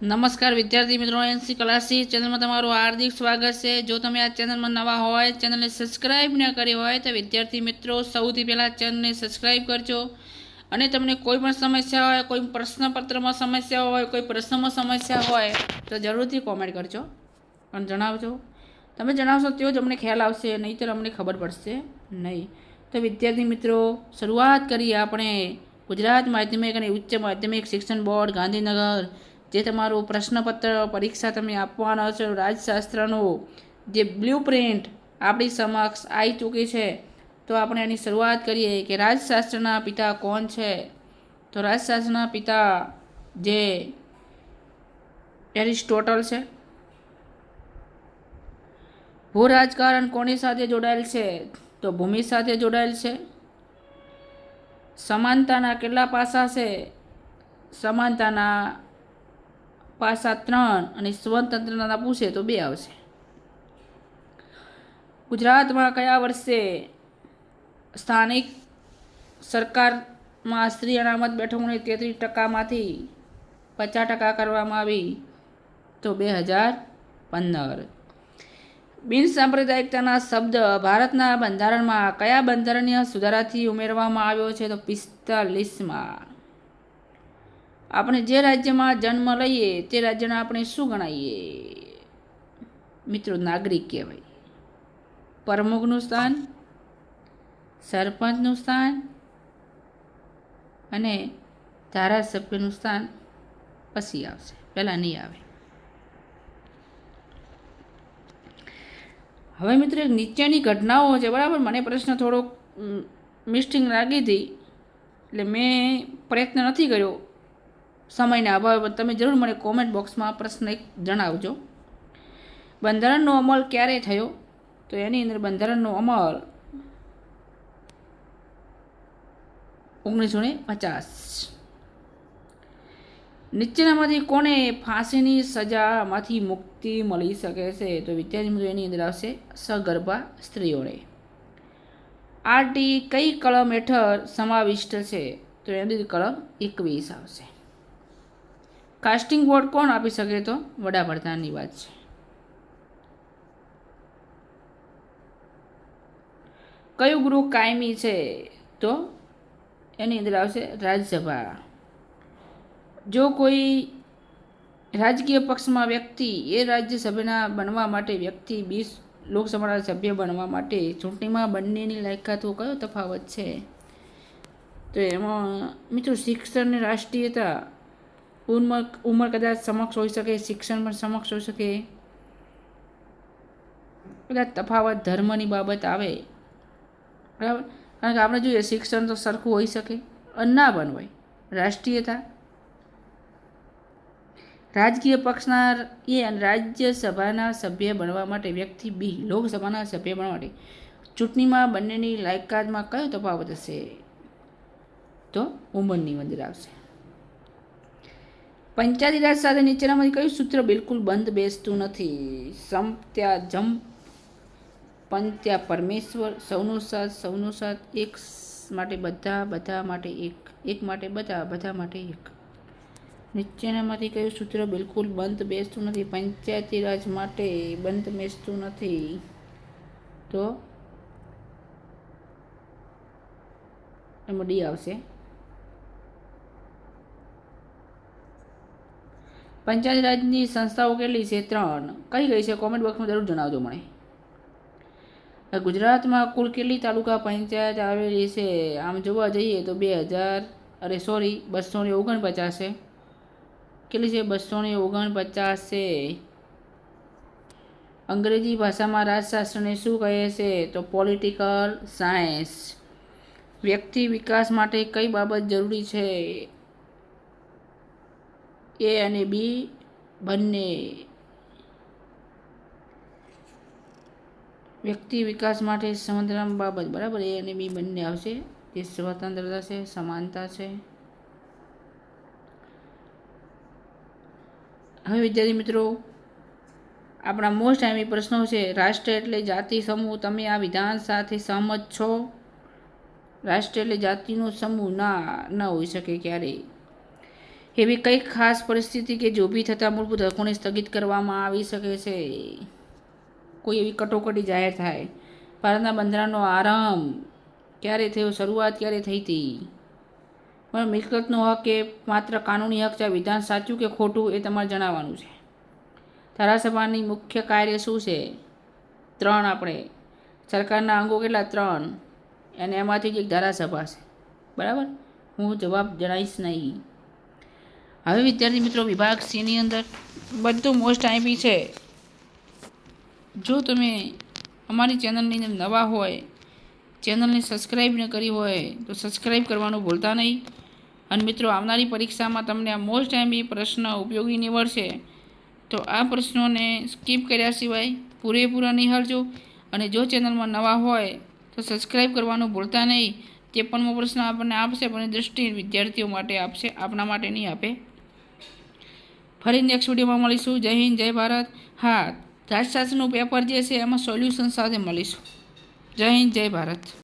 નમસ્કાર વિદ્યાર્થી મિત્રો, એનસી ક્લાસી ચેનલમાં તમારું હાર્દિક સ્વાગત છે। જો તમે આ ચેનલમાં નવા હોય, ચેનલને સબસ્ક્રાઇબ ન કરી હોય તો વિદ્યાર્થી મિત્રો સૌથી પહેલાં ચેનલને સબસ્ક્રાઇબ કરજો। અને તમને કોઈ પણ સમસ્યા હોય, કોઈ પ્રશ્નપત્રમાં સમસ્યા હોય, કોઈ પ્રશ્નમાં સમસ્યા હોય તો જરૂરથી કોમેન્ટ કરજો અને જણાવજો। તમે જણાવશો તો જ અમને ખ્યાલ આવશે, નહીંતર અમને ખબર પડશે નહીં। તો વિદ્યાર્થી મિત્રો, શરૂઆત કરીએ આપણે ગુજરાત માધ્યમિક અને ઉચ્ચ માધ્યમિક શિક્ષણ બોર્ડ ગાંધીનગર જે તમારું પ્રશ્નપત્ર પરીક્ષા તમે આપવાના છો, રાજશાસ્ત્રનું જે બ્લુ પ્રિન્ટ આપણી સમક્ષ આવી ચૂકી છે। તો આપણે એની શરૂઆત કરીએ કે રાજશાસ્ત્રના પિતા કોણ છે। તો રાજશાસ્ત્રના પિતા જે એરિસ્ટોટલ છે। ભૂ રાજકારણ કોની સાથે જોડાયેલ છે? તો ભૂમિ સાથે જોડાયેલ છે। સમાનતાના કેટલા પાસા છે? સમાનતાના પાસા 3 અને સ્વતંત્રતા પૂછે તો 2 આવશે। ગુજરાતમાં કયા વર્ષે સ્થાનિક સરકારમાં સ્ત્રી અનામત બેઠકોની 33%માંથી 50% કરવામાં આવી? તો 2015। બિન સાંપ્રદાયિકતાના શબ્દ ભારતના બંધારણમાં કયા બંધારણીય સુધારાથી ઉમેરવામાં આવ્યો છે? તો 45માં। આપણે જે રાજ્યમાં જન્મ લઈએ તે રાજ્યને આપણે શું ગણાવીએ? મિત્રો, નાગરિક કહેવાય। પ્રમુખનું સ્થાન, સરપંચનું સ્થાન અને ધારાસભ્યનું સ્થાન પછી આવશે, પહેલાં નહીં આવે। હવે મિત્રો, નીચેની ઘટનાઓ છે, બરાબર? મને પ્રશ્ન થોડોક મિસ્ટિંગ લાગી હતી એટલે મેં પ્રયત્ન નથી કર્યો સમયના અભાવે। તમે જરૂર મને કોમેન્ટ બોક્સમાં પ્રશ્ન એક જણાવજો। બંધારણનો અમલ ક્યારે થયો? તો એની અંદર બંધારણનો અમલ 1950। નીચેનામાંથી કોને ફાંસીની સજામાંથી મુક્તિ મળી શકે છે? તો વિદ્યાર્થી મિત્રો એની અંદર આવશે સગર્ભા સ્ત્રીઓને। આરટી કઈ કલમ હેઠળ સમાવિષ્ટ છે? તો એની અંદર કલમ 21 આવશે। કાસ્ટિંગ વોટ કોણ આપી શકે? તો વડાપ્રધાનની વાત છે। કયું ગૃહ કાયમી છે? તો એની અંદર આવશે રાજ્યસભા। જો કોઈ રાજકીય પક્ષમાં વ્યક્તિ એ રાજ્યસભાના બનવા માટે વ્યક્તિ 20 લોકસભાના સભ્ય બનવા માટે ચૂંટણીમાં બંનેની લાયકાતો કયો તફાવત છે? તો એમાં મિત્રો શિક્ષણની રાષ્ટ્રીયતા, ઉંમર કદાચ સમક્ષ હોઈ શકે, શિક્ષણ પણ સમક્ષ હોઈ શકે, કદાચ તફાવત ધર્મની બાબત આવે, બરાબર? કારણ કે આપણે જોઈએ શિક્ષણ તો સરખું હોઈ શકે અને ના પણ હોય। રાષ્ટ્રીયતા, રાજકીય પક્ષના એ અને રાજ્યસભાના સભ્ય બનવા માટે વ્યક્તિ બી લોકસભાના સભ્ય બનવા માટે ચૂંટણીમાં બંનેની લાયકાતમાં કયો તફાવત હશે? તો ઉંમરની અંદર આવશે। પંચાયતી રાજ સાથે નીચેનામાંથી કયું સૂત્ર બિલકુલ બંધ બેસતું નથી? સમ ત્યાં જમ, પંચ ત્યાં પરમેશ્વર, સૌનો સાથ સૌનો સાથ, એક માટે બધા, બધા માટે એક, એક માટે બધા, બધા માટે એક। નીચેનામાંથી કયું સૂત્ર બિલકુલ બંધ બેસતું નથી? પંચાયતી રાજ માટે બંધ બેસતું નથી? તો એમાં ડી આવશે। પંચાયતી રાજની સંસ્થાઓ કેટલી છે? 3। કઈ કઈ છે? કોમેન્ટ બોક્સમાં જરૂર જણાવજો મને। ગુજરાતમાં કુલ કેટલી તાલુકા પંચાયત આવેલી છે? આમ જોવા જઈએ તો 249 છે। કેટલી છે? 249 છે। અંગ્રેજી ભાષામાં રાજશાસ્ત્રને શું કહે છે? તો પોલિટિકલ સાયન્સ। વ્યક્તિ વિકાસ માટે કઈ બાબત જરૂરી છે? એ અને બી બંને। વ્યક્તિ વિકાસ માટે સંવર્ધન બાબત, બરાબર? એ અને બી બંને આવશે। જે સ્વતંત્રતા છે, સમાનતા છે। હવે વિદ્યાર્થી મિત્રો, આપણા મોસ્ટ ટાઈમી પ્રશ્નો છે। રાષ્ટ્ર એટલે જાતિ સમૂહ, તમે આ વિધાન સાથે સહમત છો? રાષ્ટ્ર એટલે જાતિનો સમૂહ? ના, ન હોઈ શકે ક્યારેય। એવી કઈ ખાસ પરિસ્થિતિ કે જે ઊભી થતાં મૂળભૂત હકોને સ્થગિત કરવામાં આવી શકે છે? કોઈ એવી કટોકટી જાહેર થાય? ભારતના બંધારણનો આરંભ ક્યારે થયો? શરૂઆત ક્યારે થઈ હતી? પણ મિલકતનો હક એ માત્ર કાનૂની હક છે. વિધાન સાચું કે ખોટું એ તમારે જણાવવાનું છે. ધારાસભાની મુખ્ય કાર્ય શું છે? 3 આપણે સરકારના અંગો કેટલા? 3 અને એમાંથી જ એક ધારાસભા છે. બરાબર, હું જવાબ જણાવીશ નહીં. હવે વિદ્યાર્થી મિત્રો, વિભાગ C ની અંદર બધું મોસ્ટ આઈપી છે. જો તમે અમારી ચેનલની અંદર નવા હોય, ચેનલને સબસ્ક્રાઈબ ન કરી હોય તો સબસ્ક્રાઈબ કરવાનું ભૂલતા નહીં. અને મિત્રો, આવનારી પરીક્ષામાં તમને આ મોસ્ટ આઈપી પ્રશ્ન ઉપયોગી નીવડશે, તો આ પ્રશ્નોને સ્કીપ કર્યા સિવાય પૂરેપૂરા નિહાળજો. અને જો ચેનલમાં નવા હોય તો સબસ્ક્રાઈબ કરવાનું ભૂલતા નહીં. 53મો પ્રશ્ન આપણને આપશે, પણ દૃષ્ટિ વિદ્યાર્થીઓ માટે આપશે, આપણા માટે નહીં આપે. ફરી નેક્સ્ટ વિડીયોમાં મળીશું. જય હિન્દ, જય ભારત. હા, રાજશાસ્ત્રનું પેપર જે છે એમાં સોલ્યુશન સાથે મળીશું. જય હિન્દ, જય ભારત.